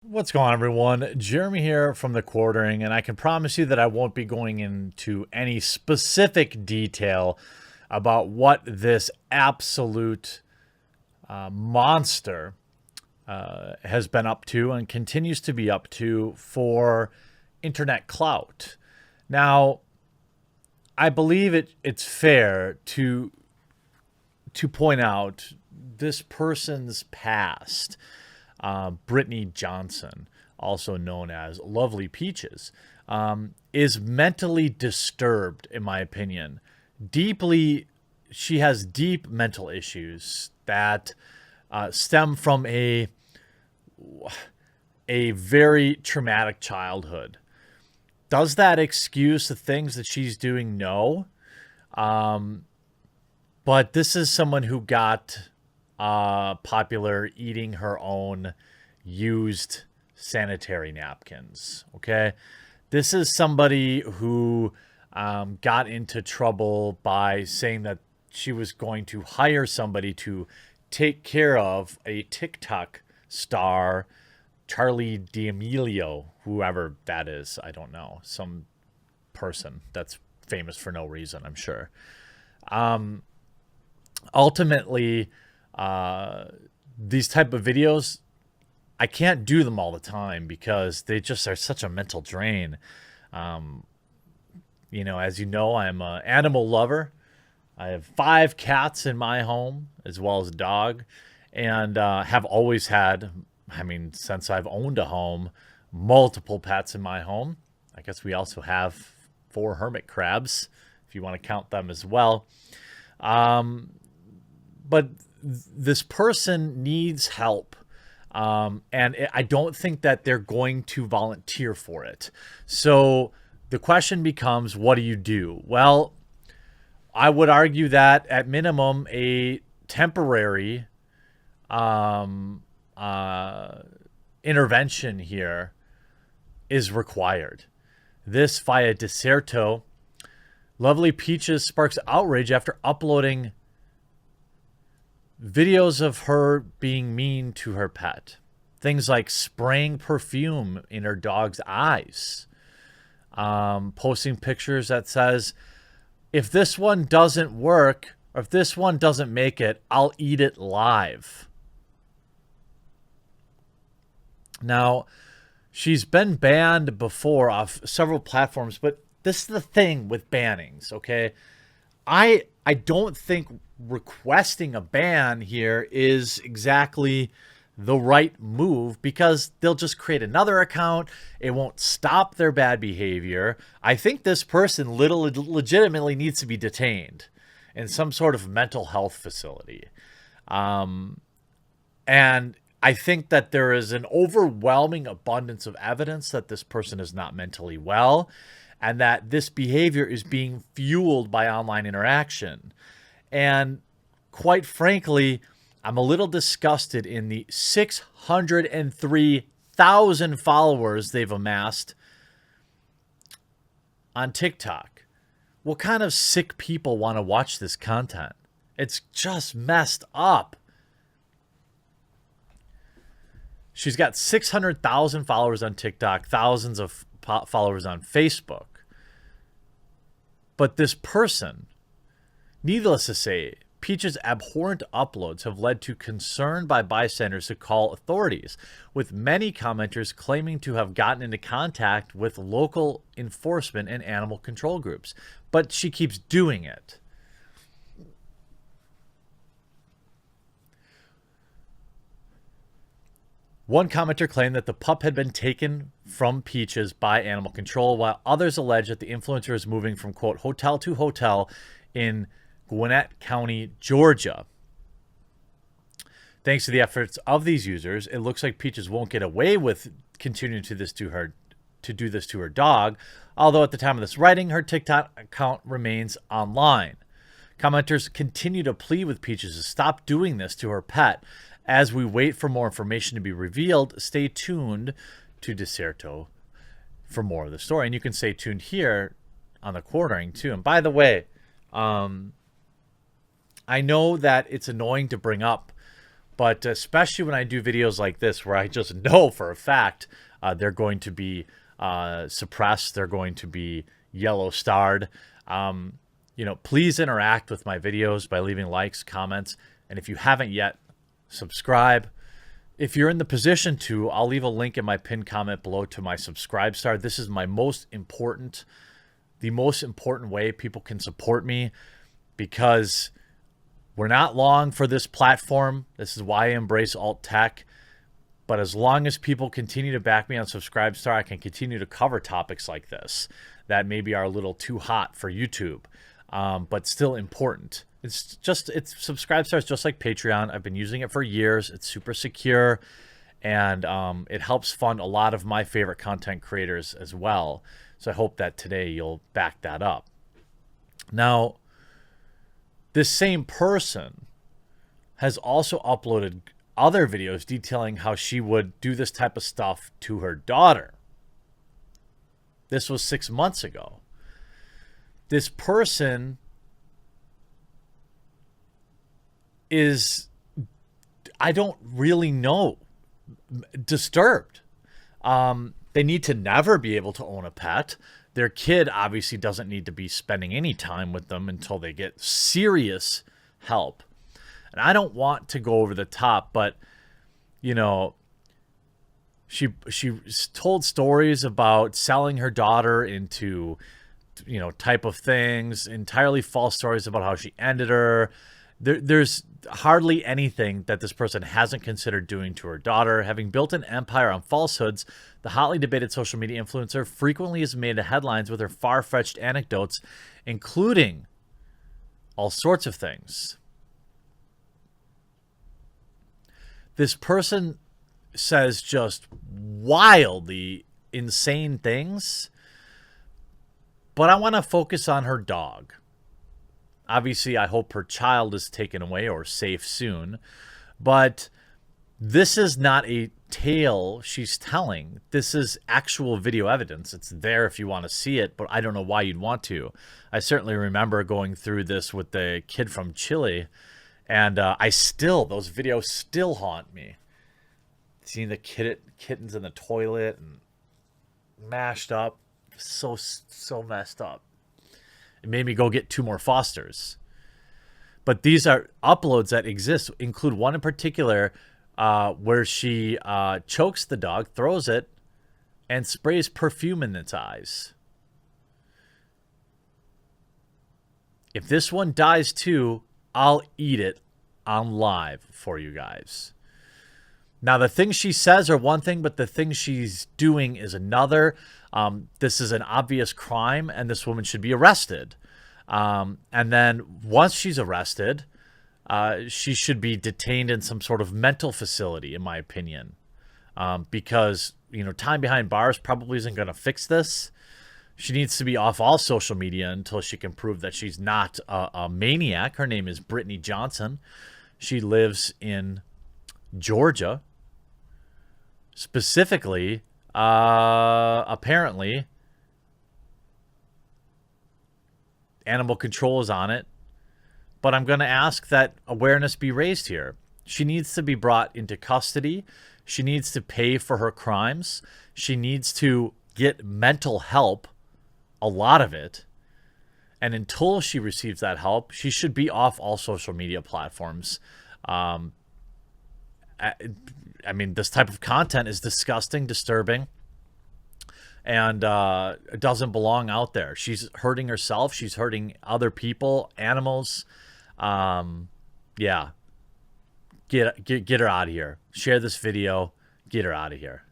What's going on, everyone? Jeremy here from The Quartering, and I can promise you that I won't be going into any specific detail about what this absolute monster has been up to and continues to be up to for internet clout. Now, I believe it's fair to point out this person's past. Brittany Johnson, also known as Lovely Peaches, is mentally disturbed, in my opinion. Deeply, she has deep mental issues that stem from a very traumatic childhood. Does that excuse the things that she's doing? No. But this is someone who got popular eating her own used sanitary napkins. Okay. This is somebody who got into trouble by saying that she was going to hire somebody to take care of a TikTok star, Charlie D'Amelio, whoever that is. I don't know. Some person that's famous for no reason, I'm sure. Ultimately, these type of videos, I can't do them all the time because they just are such a mental drain. As you know, I'm an animal lover. I have 5 cats in my home as well as a dog, and have always had, I mean, since I've owned a home, multiple pets in my home. I guess we also have 4 hermit crabs, if you want to count them as well. But this person needs help. I don't think that they're going to volunteer for it. So the question becomes, what do you do? Well, I would argue that at minimum, a temporary intervention here is required. This via Dexerto. Lovely Peaches sparks outrage after uploading videos of her being mean to her pet. Things like spraying perfume in her dog's eyes. Posting pictures that says, if this one doesn't work, or if this one doesn't make it, I'll eat it live. Now, she's been banned before off several platforms, but this is the thing with bannings, okay? I don't think requesting a ban here is exactly the right move because they'll just create another account. It won't stop their bad behavior. I think this person legitimately needs to be detained in some sort of mental health facility. And I think that there is an overwhelming abundance of evidence that this person is not mentally well and that this behavior is being fueled by online interaction. And quite frankly, I'm a little disgusted in the 603,000 followers they've amassed on TikTok. What kind of sick people want to watch this content? It's just messed up. She's got 600,000 followers on TikTok, thousands of followers on Facebook. But this person, needless to say, Peach's abhorrent uploads have led to concern by bystanders who call authorities, with many commenters claiming to have gotten into contact with local enforcement and animal control groups. But she keeps doing it. One commenter claimed that the pup had been taken from Peaches by animal control, while others allege that the influencer is moving from, quote, hotel to hotel in Gwinnett County, Georgia. Thanks to the efforts of these users, it looks like Peaches won't get away with continuing to do this to her dog, although at the time of this writing, her TikTok account remains online. Commenters continue to plead with Peaches to stop doing this to her pet. As we wait for more information to be revealed, stay tuned to Dexerto for more of the story. And you can stay tuned here on The Quartering too. And by the way, I know that it's annoying to bring up, But especially when I do videos like this, where I just know for a fact they're going to be suppressed, they're going to be yellow starred. You know, please interact with my videos by leaving likes, comments, and if you haven't yet, subscribe. If you're in the position to, I'll leave a link in my pinned comment below to my Subscribe Star. This is my the most important way people can support me, because we're not long for this platform. This is why I embrace alt tech. But as long as people continue to back me on Subscribe Star, I can continue to cover topics like this that maybe are a little too hot for YouTube, but still important. It's Subscribe Star is just like Patreon. I've been using it for years. It's super secure, and it helps fund a lot of my favorite content creators as well. So I hope that today you'll back that up. Now, this same person has also uploaded other videos detailing how she would do this type of stuff to her daughter. This was 6 months ago. This person is, I don't really know, disturbed. They need to never be able to own a pet. Their kid obviously doesn't need to be spending any time with them until they get serious help. And I don't want to go over the top, but, you know, she told stories about selling her daughter into, you know, type of things, entirely false stories about how she ended her. There's hardly anything that this person hasn't considered doing to her daughter. Having built an empire on falsehoods, the hotly debated social media influencer frequently has made headlines with her far-fetched anecdotes, including all sorts of things. This person says just wildly insane things, but I want to focus on her dog. Obviously, I hope her child is taken away or safe soon, but this is not a tale she's telling. This is actual video evidence. It's there if you want to see it, but I don't know why you'd want to. I certainly remember going through this with the kid from Chile, and those videos still haunt me. Seeing the kittens in the toilet and mashed up, so messed up. It made me go get 2 more Fosters. But these are uploads that exist, include one in particular where she chokes the dog, throws it, and sprays perfume in its eyes. If this one dies too, I'll eat it on live for you guys. Now, the things she says are one thing, but the things she's doing is another. This is an obvious crime, and this woman should be arrested. And then once she's arrested, she should be detained in some sort of mental facility, in my opinion, because, you know, time behind bars probably isn't going to fix this. She needs to be off all social media until she can prove that she's not a maniac. Her name is Brittany Johnson. She lives in Georgia. Specifically, apparently, animal control is on it. But I'm going to ask that awareness be raised here. She needs to be brought into custody. She needs to pay for her crimes. She needs to get mental help, a lot of it. And until she receives that help, she should be off all social media platforms. I mean, this type of content is disgusting, disturbing, and it doesn't belong out there. She's hurting herself. She's hurting other people, animals. Yeah. Get her out of here. Share this video. Get her out of here.